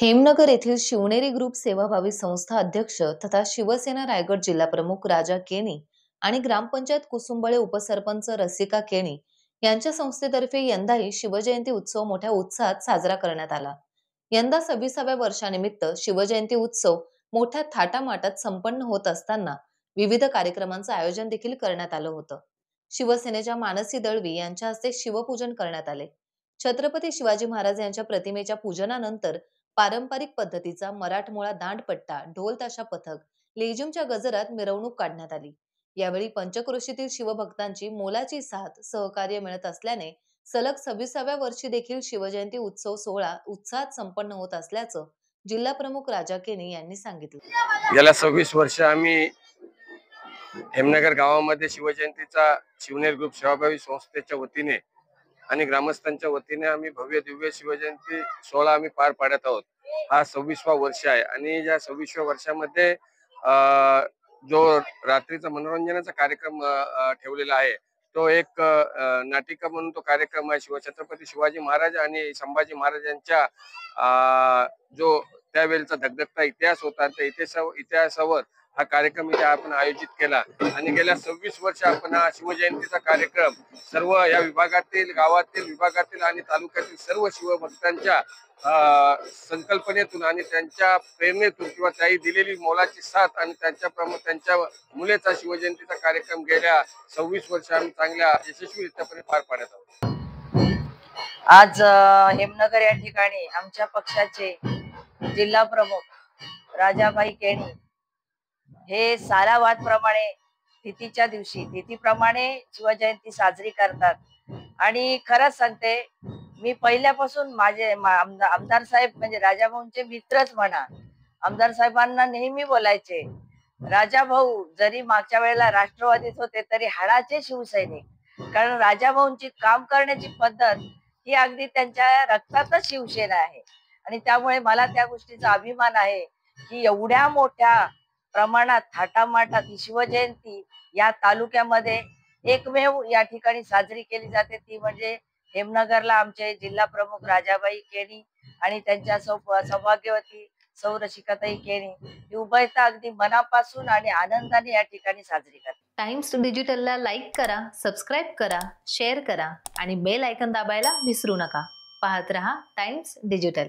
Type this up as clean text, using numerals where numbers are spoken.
हेमनगर येथील शिवनेरी ग्रुप सेवाभावी संस्था अध्यक्ष तथा शिवसेना रायगड जिल्हाप्रमुख राजा केणी आणि ग्रामपंचायत कुसुंबळे उपसरपंच रसिका केणी यांच्या संस्थेतर्फे यंदाही शिवजयंती उत्सव मोठ्या उत्साहात साजरा करण्यात आला। यंदा 26व्या वर्षानिमित्त शिवजयंती उत्सव मोठ्या थाटामाटात संपन्न होत असताना विविध कार्यक्रमांचं आयोजन देखील करण्यात आलं होतं। शिवसेनेच्या मानसी दळवी यांच्या हस्ते शिवपूजन करण्यात आले। छत्रपती शिवाजी महाराज यांच्या प्रतिमेच्या पूजनानंतर पारंपरिक पद्धतीचा मराठमोळा दांडपट्टा, ढोल ताशा पथक, लेझिमच्या गजरात मिरवणूक काढण्यात आली। यावेळी पंचक्रोशीतील शिवभक्तांची मोलाची साथ सहकार्य मिळत असल्याने सलग 26व्या वर्षी देखील शिवजयंती उत्सव सोहळा उत्साहात संपन्न होत असल्याचं जिल्हा प्रमुख राजा केणी यांनी सांगितलं। गेल्या 26 वर्ष आम्ही हेमनगर गावामध्ये शिवजयंतीचा शिवनेरी ग्रुप सेवाभावी संस्थेच्या वतीने आणि ग्रामस्थांच्या वतीने आम्ही भव्य दिव्य शिवजयंती सोहळा आम्ही पार पाडत आहोत। हा 26वा वर्ष आहे आणि या 26व्या वर्षामध्ये जो रात्रीचा मनोरंजनाचा कार्यक्रम ठेवलेला आहे तो एक नाटिका म्हणून तो कार्यक्रम आहे। छत्रपती शिवाजी महाराज आणि संभाजी महाराज यांच्या जो त्यावेळेचा धगधगता इतिहास होता त्या इतिहासावर हा कार्यक्रम इथे आपण आयोजित केला आणि गेल्या 26 वर्ष आपण हा शिवजयंतीचा कार्यक्रम सर्व या विभागातील गावातील विभागातील आणि तालुक्यातील सर्व शिवभक्तांच्या संकल्पनेतून आणि त्यांच्या प्रेरणेतून किंवा त्याही दिलेली मोलाची साथ आणि त्यांच्या मुलेचा शिवजयंतीचा कार्यक्रम गेल्या 26 वर्ष आम्ही चांगल्या यशस्वीरित्यापणे पार पाडत आहोत। आज हेमनगर या ठिकाणी आमच्या पक्षाचे जिल्हा प्रमुख राजाभाई केणी हे सारावादप्रमाणे तिथीप्रमाणे शिवजयंती साजरी करतात। आणि खरंच सांगते, मी पहिल्यापासून माझे आमदार साहेब म्हणजे राजाभाऊंचे मित्रच म्हणा, आमदार साहेबांना नेहमी बोलायचे, राजाभाऊ जरी मागच्या वेळेला राष्ट्रवादीत होते तरी हाडाचे शिवसैनिक, कारण राजाभाऊंची काम करण्याची पद्धत ही अगदी त्यांच्या रक्तातच शिवसेना आहे। आणि त्यामुळे मला त्या गोष्टीचा अभिमान आहे की एवढ्या मोठ्या प्रमाणात थाटामाटात ही शिवजयंती या तालुक्यामध्ये एकमेव या ठिकाणी साजरी केली जाते, ती म्हणजे हेमनगरला आमचे जिल्हा प्रमुख राजाबाई केणी आणि त्यांच्या सौभाग्यवती सौ रसिकाताई केणी ही उभयता अगदी मनापासून आणि आनंदाने या ठिकाणी साजरी करतात। टाइम्स डिजिटलला लाईक करा, सबस्क्राईब करा, शेअर करा आणि बेल आयकॉन दाबायला विसरू नका। पाहत रहा टाइम्स डिजिटल।